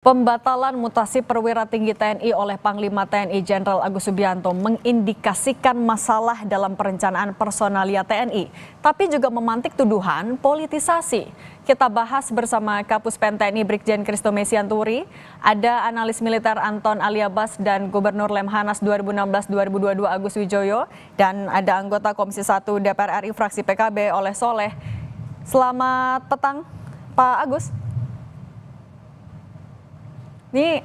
Pembatalan mutasi perwira tinggi TNI oleh Panglima TNI Jenderal Agus Subianto mengindikasikan masalah dalam perencanaan personalia TNI, tapi juga memantik tuduhan politisasi. Kita bahas bersama Kapus Pen TNI Brigjen Christo Mesianturi, ada analis militer Anton Aliabas dan Gubernur Lemhanas 2016-2022 Agus Wijoyo, dan ada anggota Komisi 1 DPR RI fraksi PKB Oleh Soleh. Selamat petang, Pak Agus. Ini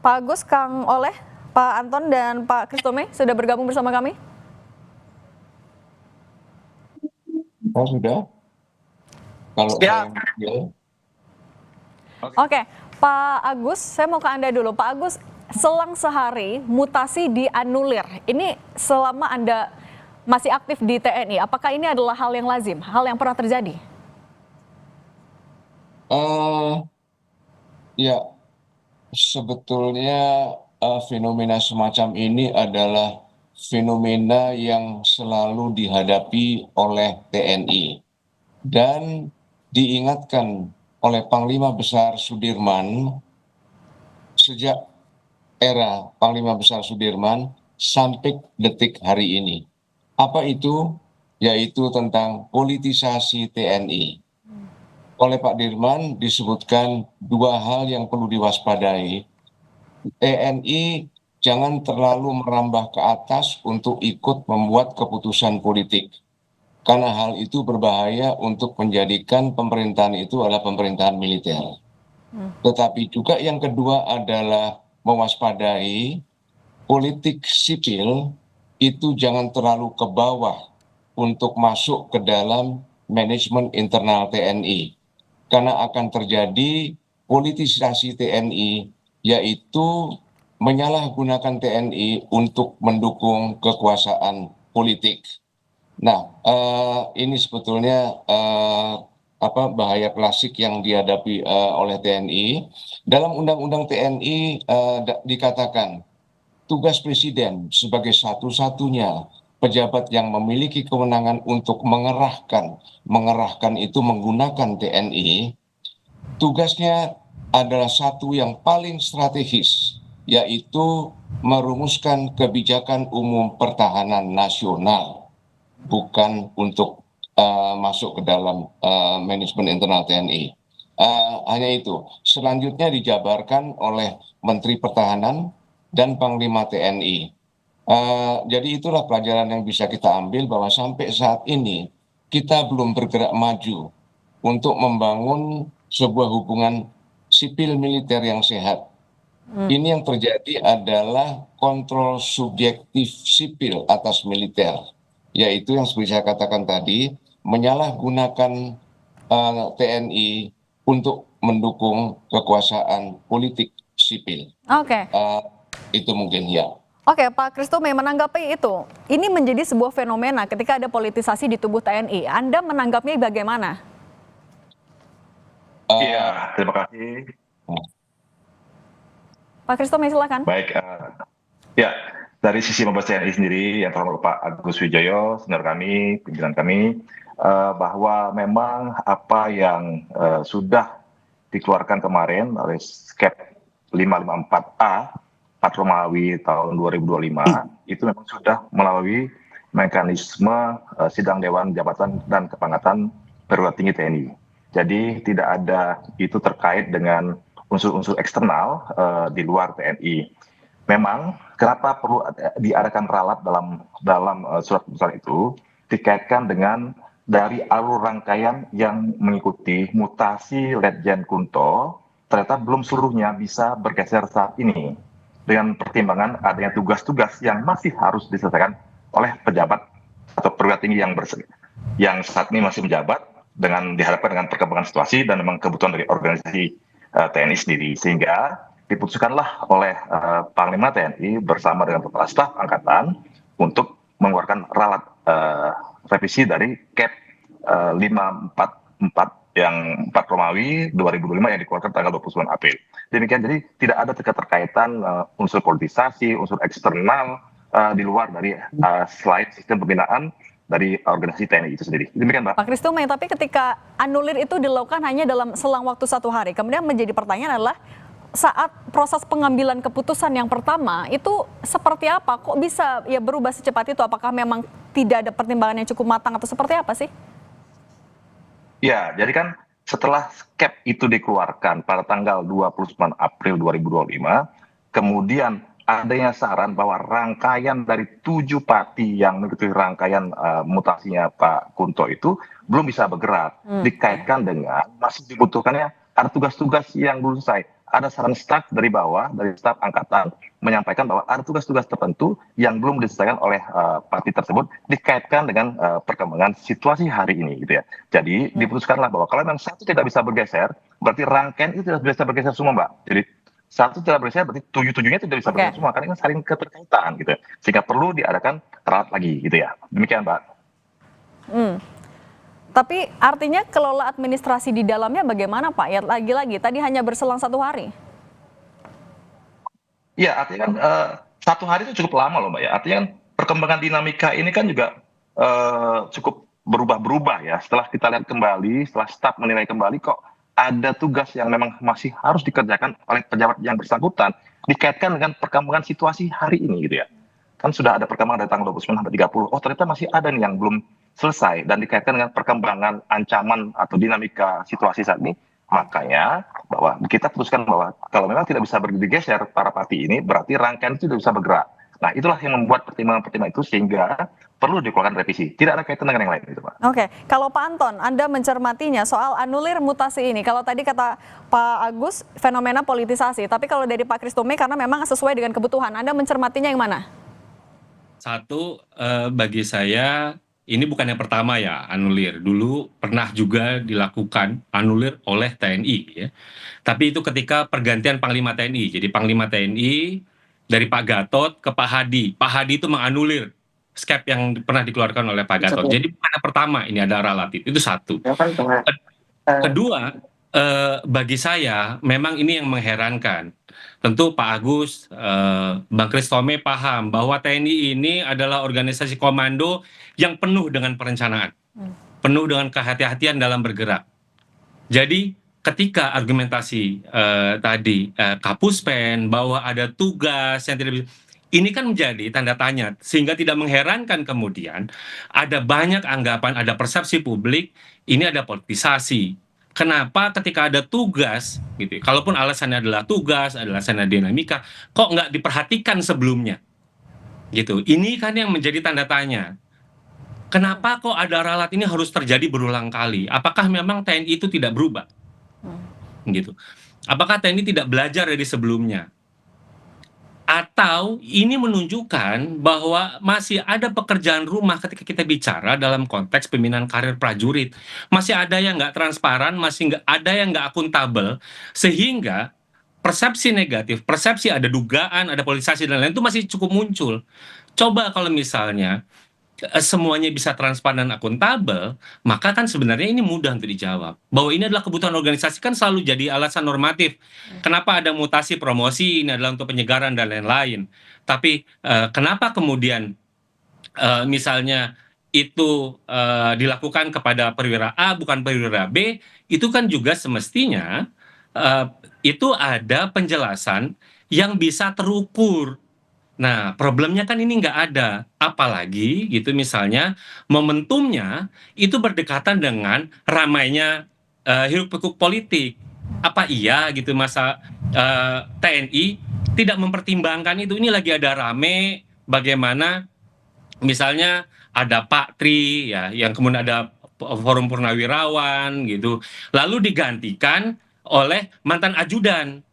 Pak Agus, Kang Oleh, Pak Anton, dan Pak Kristome sudah bergabung bersama kami. Oh sudah? Kalau Ya. saya Oke, Pak Agus, saya mau ke Anda dulu. Pak Agus, selang sehari mutasi dianulir. Ini selama Anda masih aktif di TNI, apakah ini adalah hal yang lazim, hal yang pernah terjadi? ya sebetulnya fenomena semacam ini adalah fenomena yang selalu dihadapi oleh TNI dan diingatkan oleh Panglima Besar Sudirman sejak era Panglima Besar Sudirman sampai detik hari ini. Apa itu? Yaitu tentang politisasi TNI. Oleh Pak Dirman disebutkan dua hal yang perlu diwaspadai. TNI jangan terlalu merambah ke atas untuk ikut membuat keputusan politik. Karena hal itu berbahaya untuk menjadikan pemerintahan itu adalah pemerintahan militer. Tetapi juga yang kedua adalah mewaspadai politik sipil itu jangan terlalu ke bawah untuk masuk ke dalam manajemen internal TNI. Karena akan terjadi politisasi TNI, yaitu menyalahgunakan TNI untuk mendukung kekuasaan politik. Nah, ini sebetulnya bahaya klasik yang dihadapi oleh TNI. Dalam Undang-Undang TNI dikatakan tugas Presiden sebagai satu-satunya pejabat yang memiliki kewenangan untuk mengerahkan itu menggunakan TNI, tugasnya adalah satu yang paling strategis, yaitu merumuskan kebijakan umum pertahanan nasional, bukan untuk masuk ke dalam manajemen internal TNI. Hanya itu. Selanjutnya dijabarkan oleh Menteri Pertahanan dan Panglima TNI. Jadi itulah pelajaran yang bisa kita ambil bahwa sampai saat ini kita belum bergerak maju untuk membangun sebuah hubungan sipil militer yang sehat. Ini yang terjadi adalah kontrol subjektif sipil atas militer, yaitu yang seperti saya katakan tadi, menyalahgunakan TNI untuk mendukung kekuasaan politik sipil. Oke. Itu mungkin ya. Oke, Pak Kristome, menanggapi itu, ini menjadi sebuah fenomena ketika ada politisasi di tubuh TNI. Anda menanggapnya bagaimana? Iya, terima kasih. Pak Kristome, silakan. Baik, ya dari sisi Mabes TNI sendiri, yang terhormat Pak Agus Wijoyo, senior kami, pimpinan kami, bahwa memang apa yang sudah dikeluarkan kemarin oleh Skep 554A 4 Romawi tahun 2025 itu memang sudah melalui mekanisme sidang Dewan Jabatan dan Kepangkatan Perwira Tinggi TNI. Jadi tidak ada itu terkait dengan unsur-unsur eksternal di luar TNI. Memang kenapa perlu diadakan ralat dalam surat keputusan itu dikaitkan dengan dari alur rangkaian yang mengikuti mutasi Letjen Kunto ternyata belum seluruhnya bisa bergeser saat ini, dengan pertimbangan adanya tugas-tugas yang masih harus diselesaikan oleh pejabat atau perwira tinggi yang saat ini masih menjabat, dengan dihadapkan dengan perkembangan situasi dan memang kebutuhan dari organisasi TNI sendiri, sehingga diputuskanlah oleh Panglima TNI bersama dengan Kepala Staf Angkatan untuk mengeluarkan ralat revisi dari Kep 544 yang 4 Romawi 2025 yang dikeluarkan tanggal 29 April. Demikian, jadi tidak ada keterkaitan unsur politisasi, unsur eksternal di luar dari selain sistem pembinaan dari organisasi TNI itu sendiri. Demikian, Pak. Pak Kristome, tapi ketika anulir itu dilakukan hanya dalam selang waktu 1 hari, kemudian menjadi pertanyaan adalah saat proses pengambilan keputusan yang pertama itu seperti apa? Kok bisa ya berubah secepat itu? Apakah memang tidak ada pertimbangan yang cukup matang atau seperti apa sih? Ya, jadi kan setelah SCAP itu dikeluarkan pada tanggal 29 April 2025, kemudian adanya saran bahwa rangkaian dari 7 parti yang mengikuti rangkaian mutasinya Pak Kunto itu belum bisa bergerak, dikaitkan dengan masih dibutuhkannya ada tugas-tugas yang belum selesai. Ada saran staf dari bawah, dari staf angkatan, menyampaikan bahwa ada tugas-tugas tertentu yang belum diselesaikan oleh parti tersebut, dikaitkan dengan perkembangan situasi hari ini, gitu ya. Jadi diputuskanlah bahwa kalau memang satu tidak bisa bergeser, berarti rangkaian itu tidak bisa bergeser semua, Mbak. Jadi satu tidak bergeser, berarti tujuh-tujuhnya tidak bisa bergeser semua, karena ini saling keterkaitan, gitu ya. Sehingga perlu diadakan ralat lagi, gitu ya. Demikian, Mbak. Tapi artinya kelola administrasi di dalamnya bagaimana Pak? Ya lagi-lagi tadi hanya berselang 1 hari. Iya, artinya kan 1 hari itu cukup lama loh, Mbak, ya. Artinya kan perkembangan dinamika ini kan juga cukup berubah-berubah ya. Setelah kita lihat kembali, setelah staf menilai kembali, kok ada tugas yang memang masih harus dikerjakan oleh pejabat yang bersangkutan, dikaitkan dengan perkembangan situasi hari ini, gitu ya. Kan sudah ada perkembangan dari tanggal 29 sampai 30. Oh, ternyata masih ada nih yang belum selesai dan dikaitkan dengan perkembangan ancaman atau dinamika situasi saat ini. Makanya bahwa kita putuskan bahwa kalau memang tidak bisa bergeser para parti ini, berarti rangkaian itu tidak bisa bergerak. Nah, itulah yang membuat pertimbangan-pertimbangan itu sehingga perlu dikeluarkan revisi. Tidak ada kaitan dengan yang lain, itu, Pak. Oke, kalau Pak Anton, Anda mencermatinya soal anulir mutasi ini. Kalau tadi kata Pak Agus, fenomena politisasi. Tapi kalau dari Pak Christomey, karena memang sesuai dengan kebutuhan, Anda mencermatinya yang mana? Satu, bagi saya ini bukan yang pertama ya anulir. Dulu pernah juga dilakukan anulir oleh TNI ya. Tapi itu ketika pergantian Panglima TNI. Jadi Panglima TNI dari Pak Gatot ke Pak Hadi. Pak Hadi itu menganulir SCAP yang pernah dikeluarkan oleh Pak Gatot. Jadi bukan yang pertama ini ada relatif. Itu satu. Kedua, bagi saya memang ini yang mengherankan. Tentu Pak Agus, Bang Christomey paham bahwa TNI ini adalah organisasi komando yang penuh dengan perencanaan, penuh dengan kehati-hatian dalam bergerak. Jadi ketika argumentasi tadi Kapuspen bahwa ada tugas yang tidak bisa, ini kan menjadi tanda tanya, sehingga tidak mengherankan kemudian ada banyak anggapan, ada persepsi publik, ini ada politisasi. Kenapa ketika ada tugas, gitu, kalaupun alasannya adalah tugas, alasannya dinamika, kok nggak diperhatikan sebelumnya, gitu. Ini kan yang menjadi tanda tanya. Kenapa kok ada ralat ini harus terjadi berulang kali? Apakah memang TNI itu tidak berubah, gitu? Apakah TNI tidak belajar dari sebelumnya? Atau ini menunjukkan bahwa masih ada pekerjaan rumah ketika kita bicara dalam konteks pembinaan karir prajurit. Masih ada yang nggak transparan, masih nggak ada yang nggak akuntabel, sehingga persepsi negatif, persepsi ada dugaan, ada politisasi dan lain-lain itu masih cukup muncul. Coba kalau misalnya semuanya bisa transparan dan akuntabel, maka kan sebenarnya ini mudah untuk dijawab. Bahwa ini adalah kebutuhan organisasi kan selalu jadi alasan normatif. Kenapa ada mutasi promosi, ini adalah untuk penyegaran dan lain-lain. Tapi kenapa kemudian misalnya itu dilakukan kepada perwira A bukan perwira B, itu kan juga semestinya itu ada penjelasan yang bisa terukur. Nah, problemnya kan ini nggak ada. Apalagi gitu misalnya momentumnya itu berdekatan dengan ramainya hiruk-pikuk politik. Apa iya gitu masa TNI tidak mempertimbangkan itu? Ini lagi ada rame bagaimana misalnya ada Pak Tri ya, yang kemudian ada Forum Purnawirawan gitu. Lalu digantikan oleh mantan ajudan.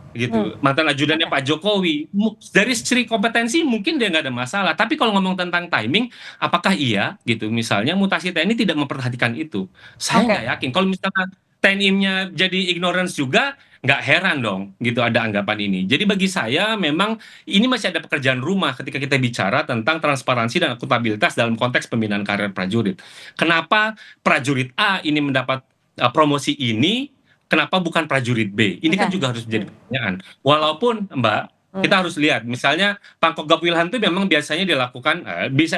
Gitu, mantan ajudannya Pak Jokowi. Dari segi kompetensi mungkin dia nggak ada masalah, tapi kalau ngomong tentang timing, apakah iya gitu misalnya mutasi TNI tidak memperhatikan itu? Saya nggak yakin. Kalau misalnya TNI-nya jadi ignorance juga, nggak heran dong gitu ada anggapan ini. Jadi bagi saya memang ini masih ada pekerjaan rumah ketika kita bicara tentang transparansi dan akuntabilitas dalam konteks pembinaan karir prajurit. Kenapa prajurit A ini mendapat promosi ini, kenapa bukan prajurit B? Ini kan juga harus menjadi pertanyaan. Walaupun Mbak, kita harus lihat, misalnya Pangkogap Wilhan itu memang biasanya dilakukan,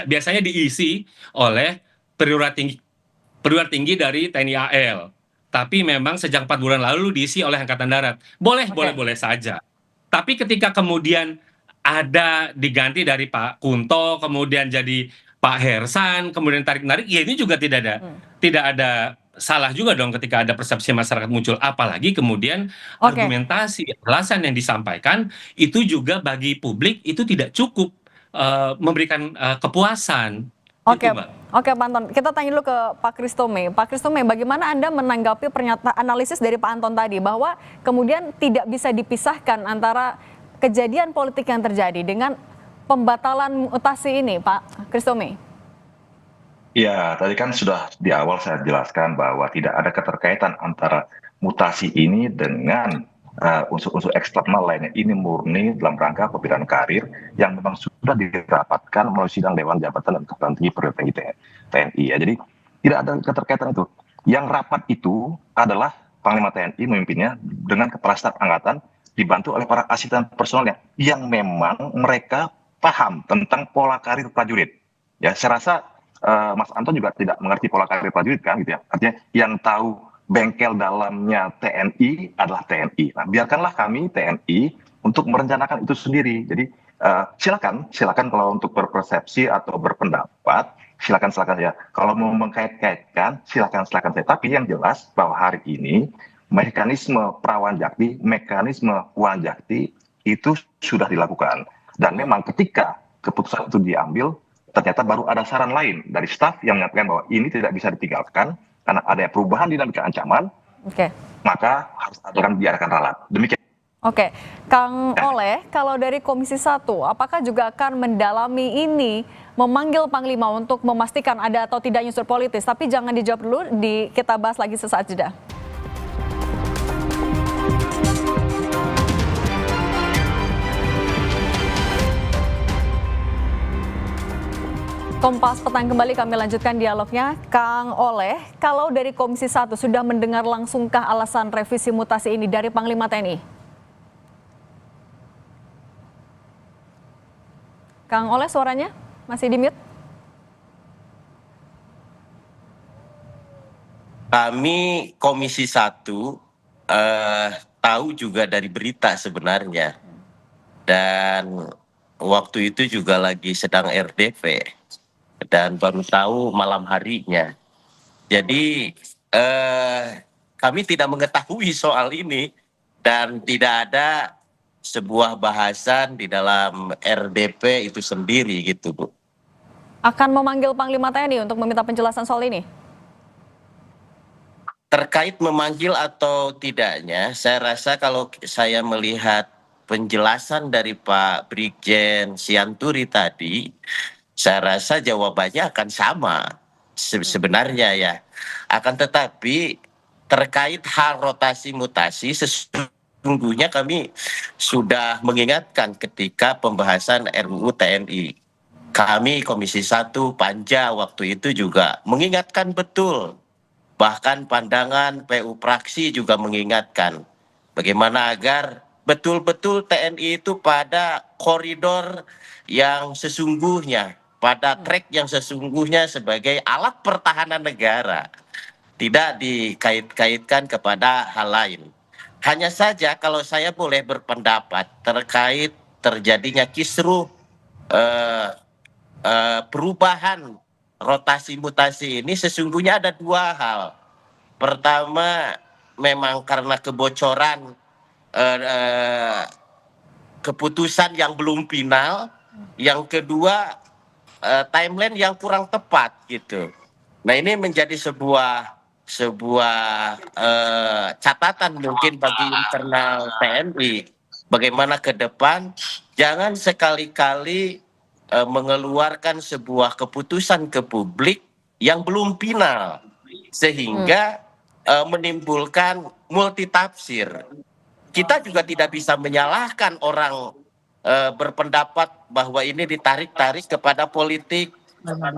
biasanya diisi oleh perwira tinggi dari TNI AL. tapi memang sejak 4 bulan lalu diisi oleh Angkatan Darat. Boleh, Oke. boleh saja. Tapi ketika kemudian ada diganti dari Pak Kunto, kemudian jadi Pak Hersan, kemudian tarik-menarik, ya ini juga tidak ada salah juga dong ketika ada persepsi masyarakat muncul. Apalagi kemudian Oke. argumentasi, alasan yang disampaikan itu juga bagi publik itu tidak cukup memberikan kepuasan. Oke, Itu, Mbak. oke Pak Anton. Kita tanya dulu ke Pak Kristome. Pak Kristome, bagaimana Anda menanggapi pernyataan analisis dari Pak Anton tadi bahwa kemudian tidak bisa dipisahkan antara kejadian politik yang terjadi dengan pembatalan mutasi ini, Pak Kristome? Ya, tadi kan sudah di awal saya jelaskan bahwa tidak ada keterkaitan antara mutasi ini dengan unsur-unsur eksternal lainnya. Ini murni dalam rangka pembinaan karir yang memang sudah dirapatkan melalui sidang Dewan Jabatan dan Kepala Tinggi Perwira Tinggi TNI. Ya, jadi tidak ada keterkaitan itu. Yang rapat itu adalah Panglima TNI memimpinnya dengan Kepala Staf Angkatan dibantu oleh para asisten personelnya yang memang mereka paham tentang pola karir prajurit. Ya, saya rasa Mas Anton juga tidak mengerti pola karir prajurit kan gitu ya. Artinya yang tahu bengkel dalamnya TNI adalah TNI. Nah, biarkanlah kami TNI untuk merencanakan itu sendiri. Jadi silakan kalau untuk berpersepsi atau berpendapat, silakan ya. Kalau mau mengkait-kaitkan, silakan saya. Tapi yang jelas bahwa hari ini mekanisme prawanjakti, mekanisme wanjakti itu sudah dilakukan. Dan memang ketika keputusan itu diambil, ternyata baru ada saran lain dari staf yang menyatakan bahwa ini tidak bisa ditinggalkan karena ada perubahan dinamika ancaman, maka harus aturan biarkan ralat. Demikian. Oke, Kang Oleh, kalau dari Komisi 1, apakah juga akan mendalami ini, memanggil Panglima untuk memastikan ada atau tidak unsur politis? Tapi jangan dijawab dulu, kita bahas lagi sesaat jeda. Kompas Petang kembali, kami lanjutkan dialognya. Kang Oleh, kalau dari Komisi 1 sudah mendengar langsungkah alasan revisi mutasi ini dari Panglima TNI? Kang Oleh, suaranya masih di mute? Kami Komisi 1 tahu juga dari berita sebenarnya. Dan waktu itu juga lagi sedang RDV. Dan baru tahu malam harinya. Jadi kami tidak mengetahui soal ini dan tidak ada sebuah bahasan di dalam RDP itu sendiri gitu, Bu. Akan memanggil Panglima TNI untuk meminta penjelasan soal ini? Terkait memanggil atau tidaknya, saya rasa kalau saya melihat penjelasan dari Pak Brigjen Sianturi tadi, saya rasa jawabannya akan sama sebenarnya ya. Akan tetapi terkait hal rotasi mutasi sesungguhnya kami sudah mengingatkan ketika pembahasan RUU TNI. Kami Komisi 1 Panja waktu itu juga mengingatkan betul. Bahkan pandangan PU Praksi juga mengingatkan bagaimana agar betul-betul TNI itu pada koridor yang sesungguhnya, pada track yang sesungguhnya sebagai alat pertahanan negara, tidak dikait-kaitkan kepada hal lain. Hanya saja kalau saya boleh berpendapat terkait terjadinya kisruh perubahan rotasi mutasi ini sesungguhnya ada dua hal. Pertama, memang karena kebocoran keputusan yang belum final. Yang kedua, timeline yang kurang tepat gitu. Nah, ini menjadi sebuah catatan mungkin bagi internal TNI. Bagaimana ke depan jangan sekali-kali mengeluarkan sebuah keputusan ke publik yang belum final sehingga menimbulkan multitafsir. Kita juga tidak bisa menyalahkan orang berpendapat bahwa ini ditarik-tarik kepada politik.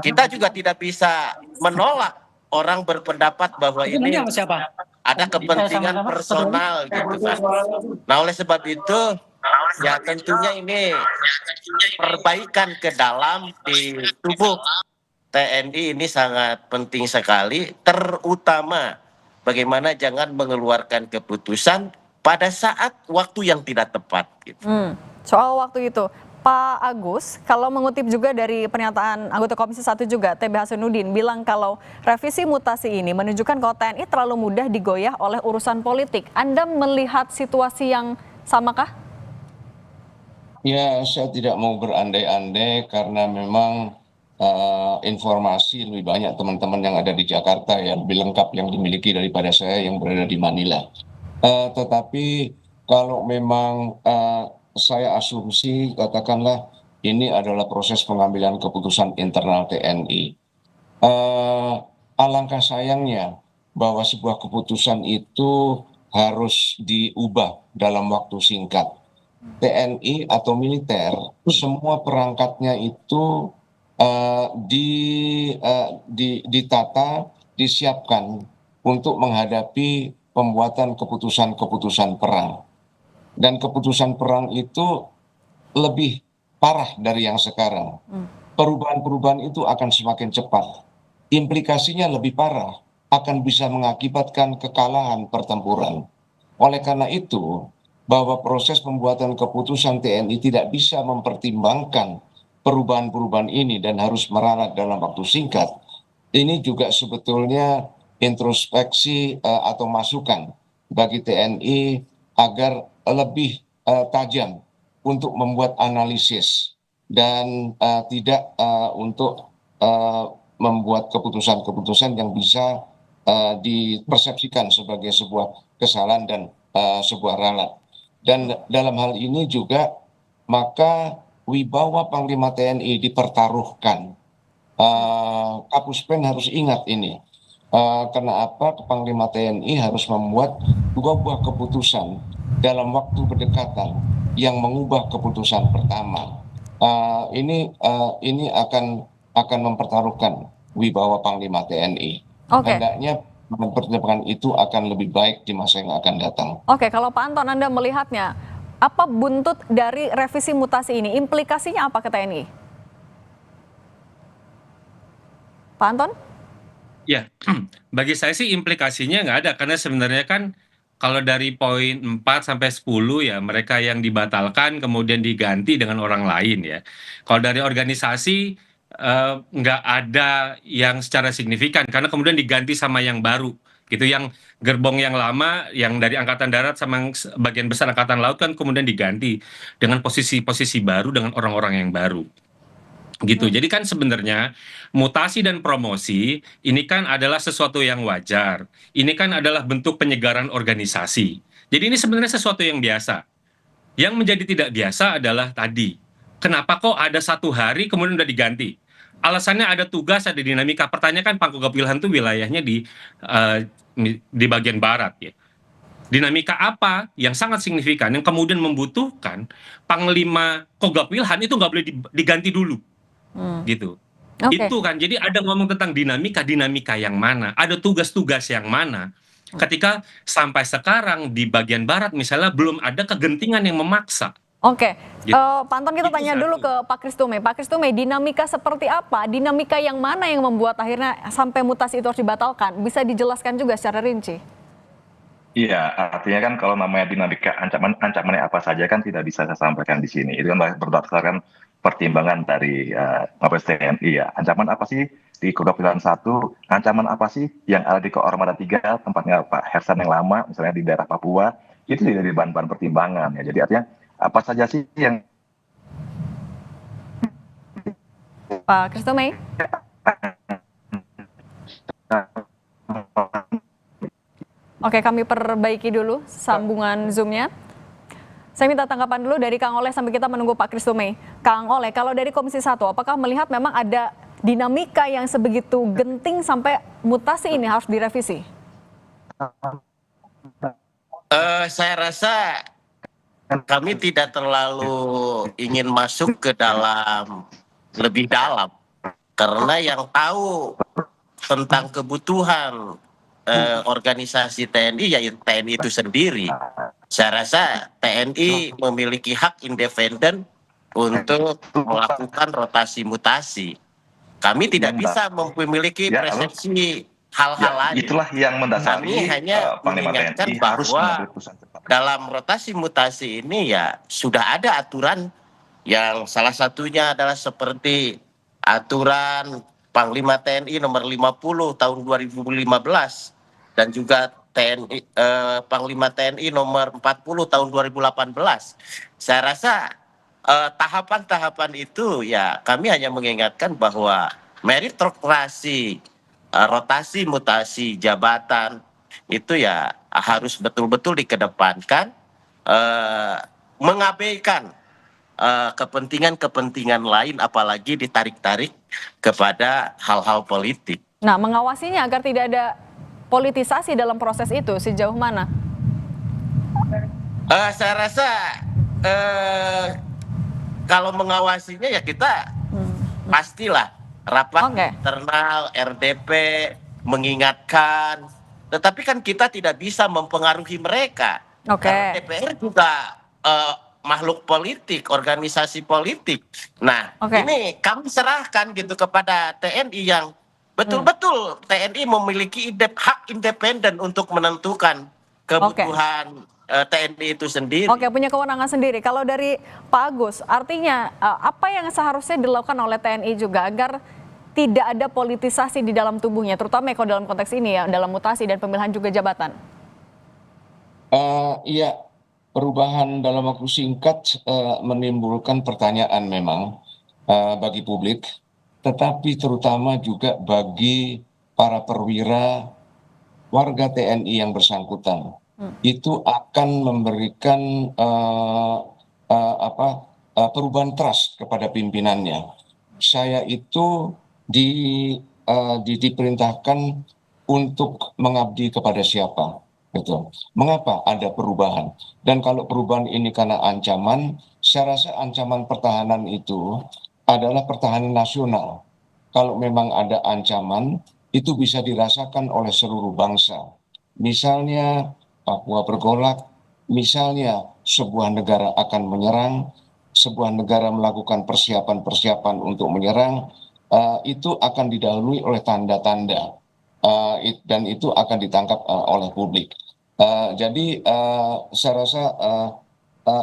Kita juga tidak bisa menolak orang berpendapat bahwa ini ada kepentingan personal gitu kan. Nah, oleh sebab itu ya tentunya ini perbaikan ke dalam di tubuh TNI ini sangat penting sekali, terutama bagaimana jangan mengeluarkan keputusan pada saat waktu yang tidak tepat. Gitu. Soal waktu itu, Pak Agus, kalau mengutip juga dari pernyataan anggota Komisi 1 juga, TB Hasanuddin, bilang kalau revisi mutasi ini menunjukkan kalau TNI terlalu mudah digoyah oleh urusan politik. Anda melihat situasi yang samakah? Ya, saya tidak mau berandai-andai karena memang informasi lebih banyak teman-teman yang ada di Jakarta ya, lebih lengkap yang dimiliki daripada saya yang berada di Manila. Tetapi kalau memang saya asumsi, katakanlah ini adalah proses pengambilan keputusan internal TNI. Alangkah sayangnya bahwa sebuah keputusan itu harus diubah dalam waktu singkat. TNI atau militer, semua perangkatnya itu ditata, disiapkan untuk menghadapi pembuatan keputusan-keputusan perang. Dan keputusan perang itu lebih parah dari yang sekarang. Perubahan-perubahan itu akan semakin cepat. Implikasinya lebih parah, akan bisa mengakibatkan kekalahan pertempuran. Oleh karena itu, bahwa proses pembuatan keputusan TNI tidak bisa mempertimbangkan perubahan-perubahan ini dan harus meralat dalam waktu singkat, ini juga sebetulnya introspeksi atau masukan bagi TNI agar lebih tajam untuk membuat analisis dan tidak untuk membuat keputusan-keputusan yang bisa dipersepsikan sebagai sebuah kesalahan dan sebuah ralat. Dan dalam hal ini juga maka wibawa Panglima TNI dipertaruhkan. Kapus Pen harus ingat ini. Karena apa? Panglima TNI harus membuat dua buah keputusan dalam waktu berdekatan yang mengubah keputusan pertama. Ini akan mempertaruhkan wibawa Panglima TNI. Hendaknya pertimbangan itu akan lebih baik di masa yang akan datang. Oke, kalau Pak Anton Anda melihatnya, apa buntut dari revisi mutasi ini? Implikasinya apa ke TNI? Pak Anton? Ya, bagi saya sih implikasinya nggak ada, karena sebenarnya kan kalau dari poin 4 sampai 10 ya mereka yang dibatalkan kemudian diganti dengan orang lain ya. Kalau dari organisasi nggak ada yang secara signifikan karena kemudian diganti sama yang baru gitu, yang gerbong yang lama yang dari Angkatan Darat sama yang bagian besar Angkatan Laut kan kemudian diganti dengan posisi-posisi baru dengan orang-orang yang baru gitu. Jadi kan sebenarnya mutasi dan promosi ini kan adalah sesuatu yang wajar. Ini kan adalah bentuk penyegaran organisasi. Jadi ini sebenarnya sesuatu yang biasa. Yang menjadi tidak biasa adalah tadi, kenapa kok ada satu hari kemudian udah diganti? Alasannya ada tugas, ada dinamika. Pertanyaan kan Pangkogap Wilhan itu wilayahnya di bagian barat ya. Dinamika apa yang sangat signifikan yang kemudian membutuhkan Panglima Kogab Wilhan itu nggak boleh diganti dulu. Gitu. Itu kan, jadi ada ngomong tentang dinamika yang mana, ada tugas-tugas yang mana. Ketika sampai sekarang di bagian barat misalnya belum ada kegentingan yang memaksa. Oke, Gitu. Pak Anton kita Itu tanya satu. dulu ke Pak Kristume. Pak Kristume, dinamika seperti apa? Dinamika yang mana yang membuat akhirnya sampai mutasi itu harus dibatalkan? Bisa dijelaskan juga secara rinci? Iya, artinya kan kalau namanya dinamika ancamannya apa saja kan tidak bisa saya sampaikan di sini. Itu kan berdasarkan pertimbangan dari Mabes TNI ya. Ancaman apa sih di Kodapilan 1? Ancaman apa sih yang ada di Koarmada 3, tempatnya Pak Hersan yang lama, misalnya di daerah Papua, itu tidak jadi bahan-bahan pertimbangan ya. Jadi artinya apa saja sih yang Pak Kristume? Oke, kami perbaiki dulu sambungan Zoom-nya. Saya minta tanggapan dulu dari Kang Oleh sampai kita menunggu Pak Kristume. Kang Oleh, kalau dari Komisi 1, apakah melihat memang ada dinamika yang sebegitu genting sampai mutasi ini harus direvisi? Saya rasa kami tidak terlalu ingin masuk ke dalam lebih dalam karena yang tahu tentang kebutuhan organisasi TNI ya TNI itu sendiri. Saya rasa TNI memiliki hak independen untuk melakukan rotasi mutasi. Kami tidak bisa memiliki persepsi hal-hal Ya, lain. itulah yang Kami mendasari hanya Panglima mengingatkan TNI harus bahwa mengambil keputusan cepat. dalam rotasi mutasi ini ya sudah ada aturan yang salah satunya adalah seperti aturan Panglima TNI nomor 50 tahun 2015 dan juga Panglima TNI nomor 40 tahun 2018. Saya rasa tahapan-tahapan itu ya kami hanya mengingatkan bahwa meritokrasi, rotasi mutasi jabatan itu ya harus betul-betul dikedepankan, mengabaikan kepentingan-kepentingan lain apalagi ditarik-tarik kepada hal-hal politik. Nah, mengawasinya agar tidak ada politisasi dalam proses itu sejauh mana? Saya rasa kalau mengawasinya ya kita pastilah rapat Oke. internal RDP mengingatkan, tetapi kan kita tidak bisa mempengaruhi mereka. Oke. Karena DPR juga makhluk politik, organisasi politik. Nah, Oke. ini kami serahkan gitu kepada TNI yang betul-betul TNI memiliki hak independen untuk menentukan kebutuhan TNI itu sendiri. Oke, punya kewenangan sendiri. Kalau dari Pak Agus, artinya apa yang seharusnya dilakukan oleh TNI juga agar tidak ada politisasi di dalam tubuhnya, terutama kalau dalam konteks ini ya, dalam mutasi dan pemilihan juga jabatan? Iya, perubahan dalam waktu singkat menimbulkan pertanyaan memang bagi publik, tetapi terutama juga bagi para perwira warga TNI yang bersangkutan. Itu akan memberikan perubahan trust kepada pimpinannya. Saya itu diperintahkan untuk mengabdi kepada siapa, gitu. Mengapa ada perubahan? Dan kalau perubahan ini karena ancaman, saya rasa ancaman pertahanan itu adalah pertahanan nasional. Kalau memang ada ancaman, itu bisa dirasakan oleh seluruh bangsa. Misalnya Papua bergolak, misalnya sebuah negara akan menyerang, sebuah negara melakukan persiapan-persiapan untuk menyerang, itu akan didahului oleh tanda-tanda, dan itu akan ditangkap oleh publik. Jadi saya rasa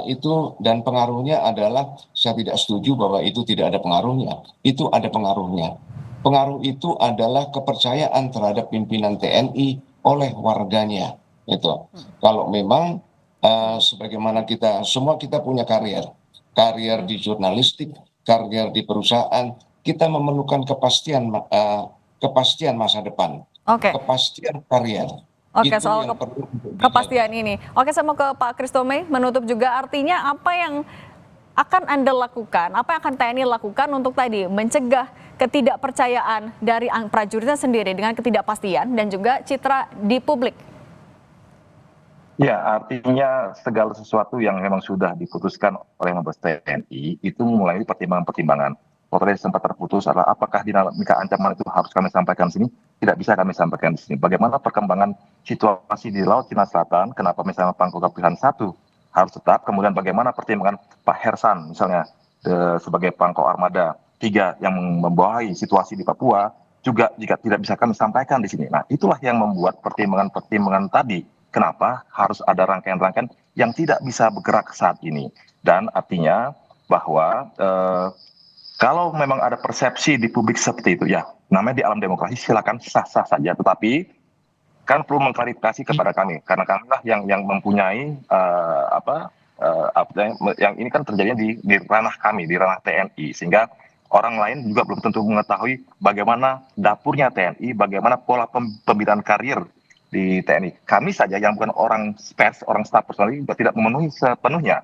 itu, dan pengaruhnya adalah saya tidak setuju bahwa itu tidak ada pengaruhnya. Itu ada pengaruhnya. Pengaruh itu adalah kepercayaan terhadap pimpinan TNI oleh warganya. Itu kalau memang sebagaimana kita punya karier di jurnalistik, karier di perusahaan, kita memerlukan kepastian masa depan, kepastian karier. Oke, Itu soal yang perlu kepastian ini. Oke, saya mau ke Pak Christomey menutup juga, artinya apa yang akan Anda lakukan, apa yang akan TNI lakukan untuk tadi mencegah ketidakpercayaan dari prajuritnya sendiri dengan ketidakpastian dan juga citra di publik? Ya, artinya segala sesuatu yang memang sudah diputuskan oleh Mabes TNI itu mulai pertimbangan-pertimbangan. Kalau tadi sempat terputus adalah apakah dinamika ancaman itu harus kami sampaikan di sini? Tidak bisa kami sampaikan di sini. Bagaimana perkembangan situasi di Laut Cina Selatan? Kenapa misalnya Pangkogap Pilihan 1 harus tetap? Kemudian bagaimana pertimbangan Pak Hersan misalnya sebagai Pangkok Armada 3 yang membawahi situasi di Papua juga jika tidak bisa kami sampaikan di sini. Nah, itulah yang membuat pertimbangan-pertimbangan tadi. Kenapa harus ada rangkaian-rangkaian yang tidak bisa bergerak saat ini? Dan artinya bahwa kalau memang ada persepsi di publik seperti itu, ya namanya di alam demokrasi silakan sah-sah saja. Tetapi kan perlu mengklarifikasi kepada kami, karena kamilah yang mempunyai yang ini kan terjadinya di ranah kami, di ranah TNI, sehingga orang lain juga belum tentu mengetahui bagaimana dapurnya TNI, bagaimana pola pembinaan karir di TNI. Kami saja yang bukan orang pers, orang staf personal juga tidak memenuhi sepenuhnya.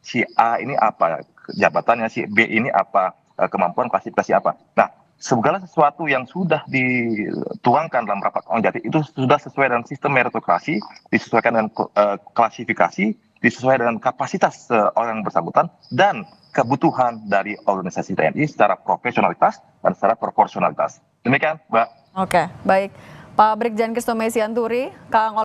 Si A ini apa jabatannya, si B ini apa kemampuan klasifikasi apa. Nah, segala sesuatu yang sudah dituangkan dalam rapat Onjati itu sudah sesuai dengan sistem meritokrasi, disesuaikan dengan klasifikasi, disesuaikan dengan kapasitas orang yang bersangkutan dan kebutuhan dari organisasi TNI secara profesionalitas dan secara proporsionalitas. Demikian, Mbak. Oke, baik. Pak Brigjen Christomey Sianturi, Kang